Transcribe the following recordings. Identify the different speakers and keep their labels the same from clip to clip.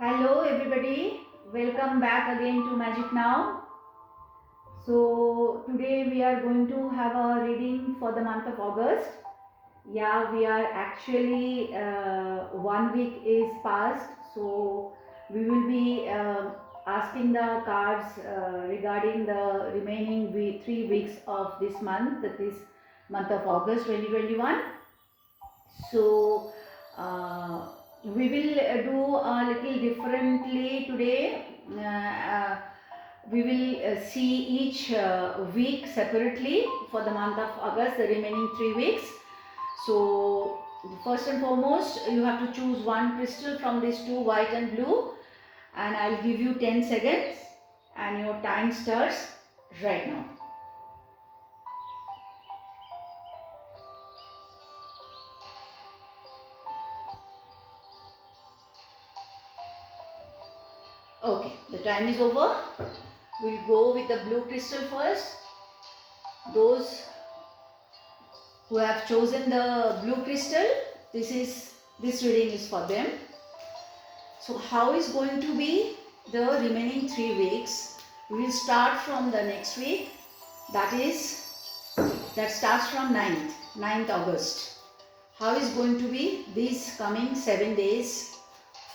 Speaker 1: Hello everybody, welcome back again to Magic Now. So today we are going to have a reading for the month of August. Yeah, we are actually 1 week is past, so we will be asking the cards regarding the remaining 3 weeks of this month, that is month of August 2021. So we will do a little differently today. We will see each week separately for the month of August, the remaining 3 weeks. So first and foremost, you have to choose one crystal from these two, white and blue, and I'll give you 10 seconds and your time starts right now. Okay, the time is over. We'll go with the blue crystal first. Those who have chosen the blue crystal, this reading is for them. So how is going to be the remaining 3 weeks? We will start from the next week, that starts from 9th August. How is going to be these coming 7 days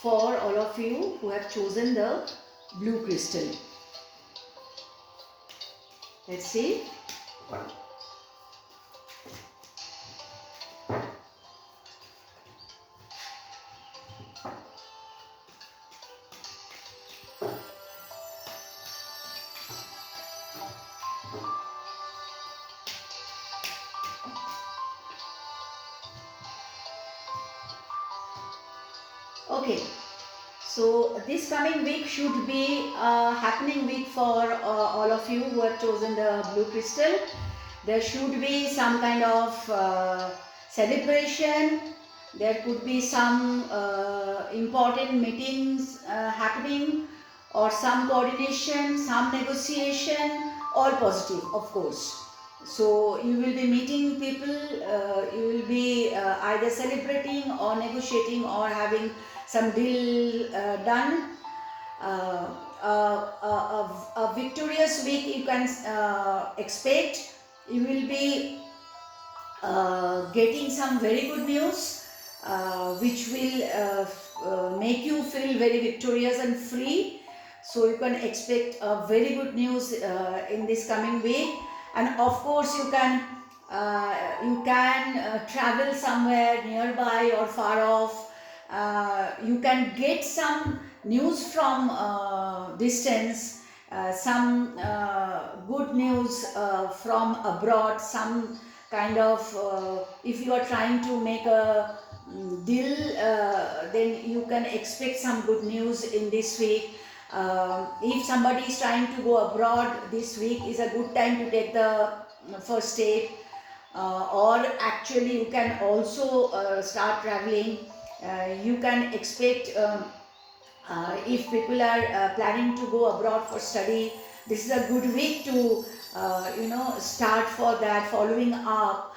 Speaker 1: for all of you who have chosen the blue crystal? Let's see. Okay, so this coming week should be a happening week for all of you who have chosen the blue crystal. There should be some kind of celebration. There could be some important meetings happening, or some coordination, some negotiation, all positive, of course. So you will be meeting people, you will be either celebrating or negotiating or having some deal done. A victorious week you can expect. You will be getting some very good news which will make you feel very victorious and free. So you can expect very good news in this coming week. And of course you can travel somewhere nearby or far off. You can get some news from distance, some good news from abroad, some kind of if you are trying to make a deal, then you can expect some good news in this week. If somebody is trying to go abroad, this week is a good time to take the first step. Or actually you can also start traveling. You can expect if people are planning to go abroad for study, this is a good week to start for that, following up.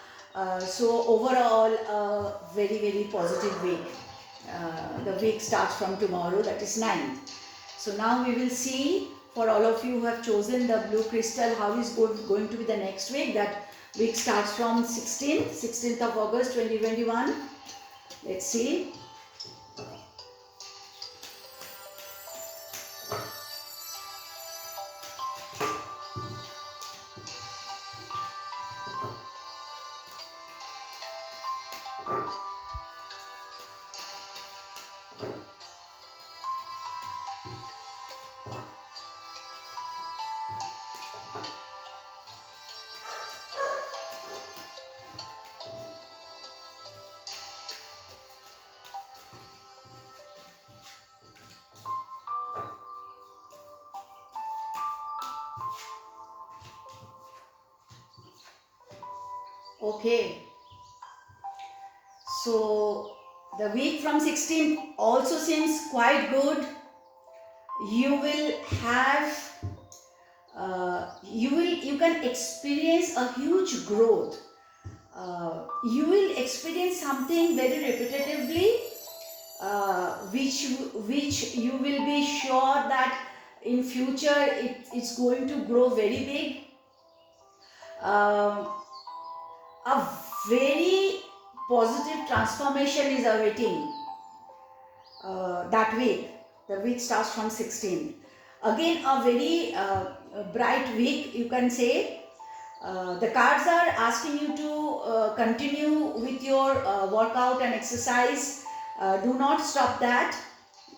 Speaker 1: So overall very very positive week. The week starts from tomorrow, that is 9th. So now we will see, for all of you who have chosen the blue crystal, how is going to be the next week. That week starts from 16th of August 2021. Let's see. Okay, so the week from 16th also seems quite good. You will have you can experience a huge growth. You will experience something very repetitively. which you will be sure that in future it's going to grow very big. A very positive transformation is awaiting that week. The week starts from 16th. Again, a very bright week, you can say. The cards are asking you to continue with your workout and exercise. Do not stop that.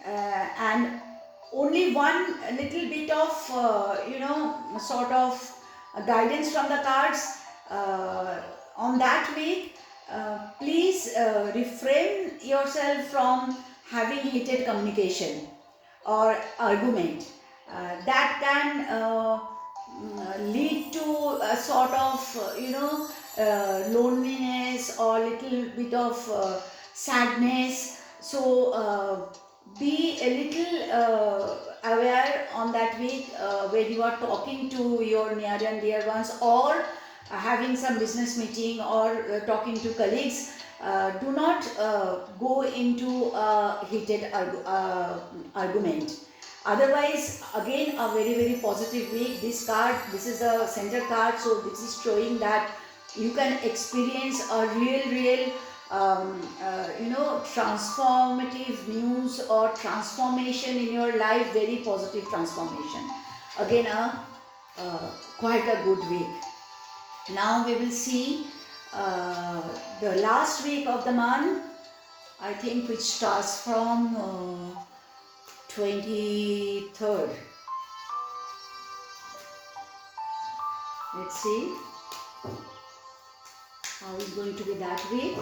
Speaker 1: And only one little bit of, sort of guidance from the cards on that week. Please refrain yourself from having heated communication or argument. That can lead to a sort of, loneliness or little bit of sadness. So be a little aware on that week when you are talking to your near and dear ones, or having some business meeting, or talking to colleagues. Do not go into a heated argument. Otherwise, again, a very very positive week. This card, this is a center card, so this is showing that you can experience a real transformative news or transformation in your life. Very positive transformation. Again, quite a good week. Now we will see the last week of the month, I think, which starts from 23rd. Let's see how is going to be that week.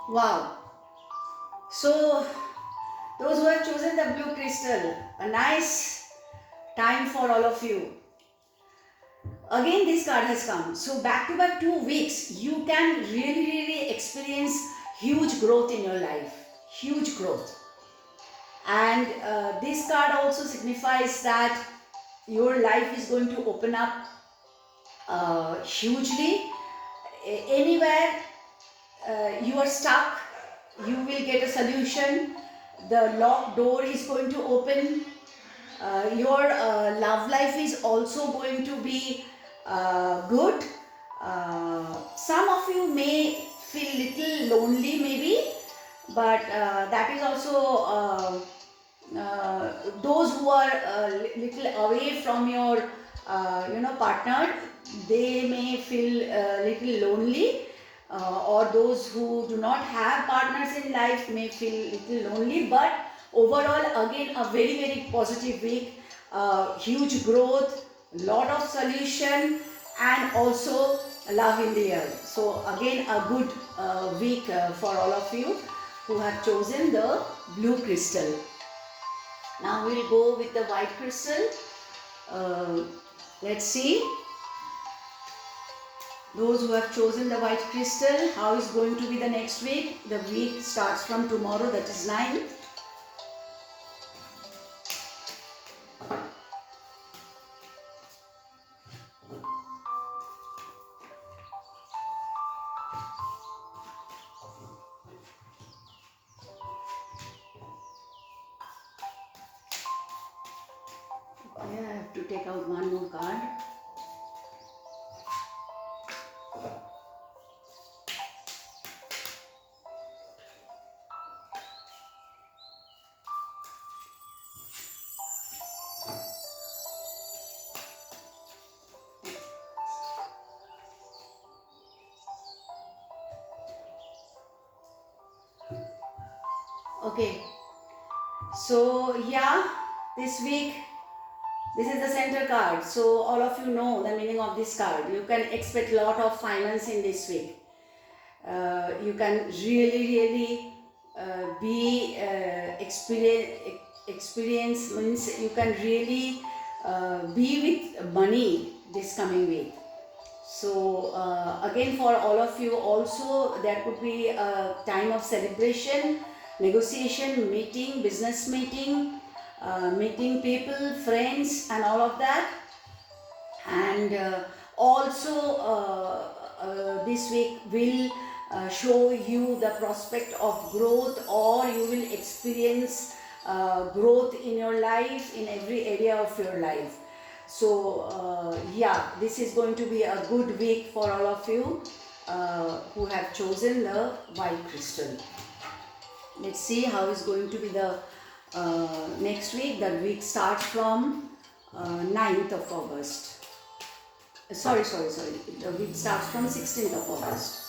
Speaker 1: Wow. So those who have chosen the blue crystal, a nice time for all of you. Again, this card has come. So back to back 2 weeks, you can really experience huge growth in your life. Huge growth. And this card also signifies that your life is going to open up hugely. Anywhere you are stuck, you will get a solution. The locked door is going to open. Your love life is also going to be good. Some of you may feel little lonely maybe, but that is also those who are little away from your partner, they may feel little lonely. Or those who do not have partners in life may feel little lonely. But overall, again, a very positive week. Huge growth, lot of solution, and also love in the air. So again, a good week for all of you who have chosen the blue crystal. Now we'll go with the white crystal. Let's see. Those who have chosen the white crystal, how is going to be the next week? The week starts from tomorrow, that is 9th. Okay, I have to take out one more card. Okay, so yeah, this week, this is the center card. So all of you know the meaning of this card. You can expect a lot of finance in this week. You can really be experience means you can really be with money this coming week. So again, for all of you also, there could be a time of celebration, negotiation, meeting, business meeting, meeting people, friends, and all of that. And also this week will show you the prospect of growth, or you will experience growth in your life, in every area of your life. So yeah, this is going to be a good week for all of you who have chosen the white crystal. Let's see how is going to be the next week. The week starts from 9th of August. Sorry. The week starts from 16th of August.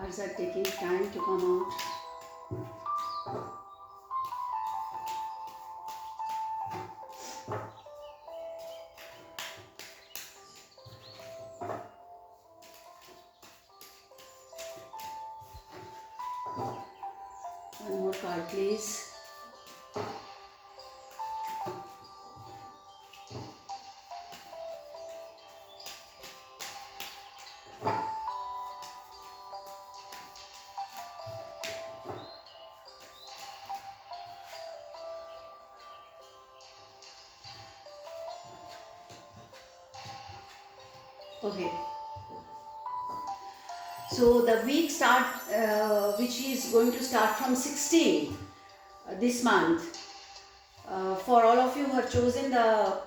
Speaker 1: Cards are taking time to come out. One more card, please. Okay. So the week which is going to start from 16th this month. For all of you who have chosen the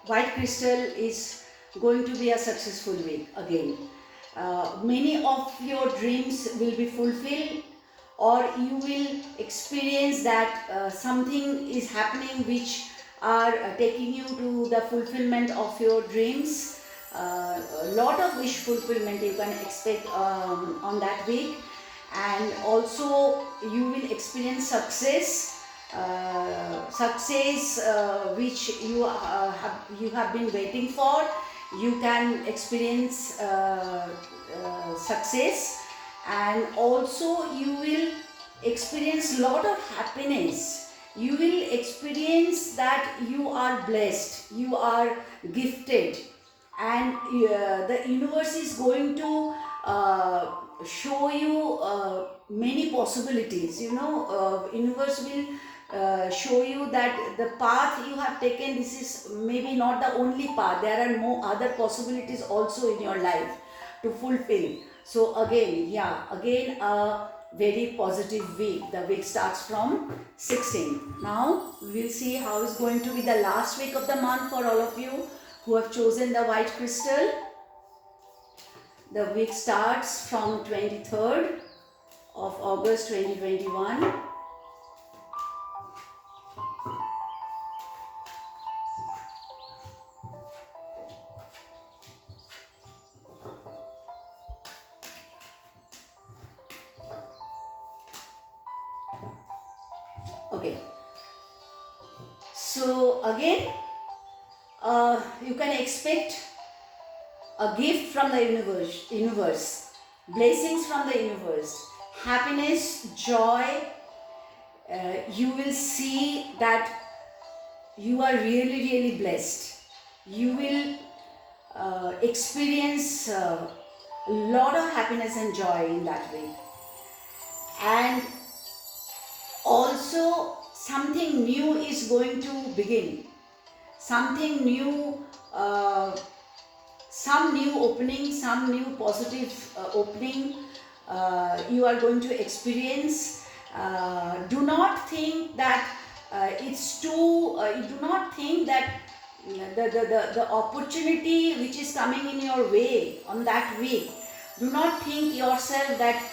Speaker 1: white crystal, is going to be a successful week again. Many of your dreams will be fulfilled, or you will experience that something is happening which are taking you to the fulfillment of your dreams. A lot of wish fulfillment you can expect on that week, and also you will experience success, which you have been waiting for. You can experience success, and also you will experience lot of happiness. You will experience that you are blessed, you are gifted, and the universe is going to show you many possibilities. Universe will show you that the path you have taken, this is maybe not the only path. There are more other possibilities also in your life to fulfill. So again a very positive week. The week starts from 16th. Now we will see how is going to be the last week of the month for all of you who have chosen the white crystal. The week starts from 23rd of August 2021. Okay. So again, you can expect a gift from the universe, blessings from the universe, happiness, joy. You will see that you are really blessed. You will experience a lot of happiness and joy in that way. And also something new is going to begin. something new, some new opening, some new positive opening you are going to experience. Do not think that it's too, do not think that the opportunity which is coming in your way on that week, do not think yourself that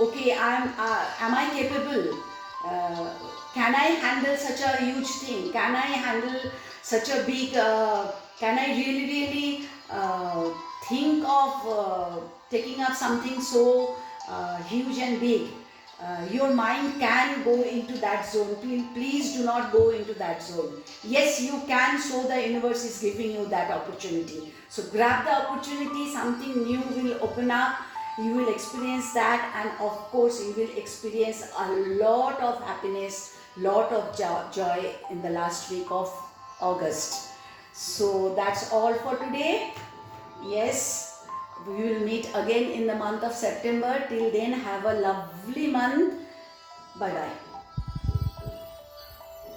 Speaker 1: okay, am I capable, uh, can I handle such a huge thing, can I handle such a big, can I really think of taking up something so huge and big. Your mind can go into that zone. Please do not go into that zone. Yes, you can, so the universe is giving you that opportunity. So grab the opportunity, something new will open up. You will experience that, and of course, you will experience a lot of happiness, lot of joy in the last week of August. So that's all for today. Yes, we will meet again in the month of September. Till then, have a lovely month. Bye bye.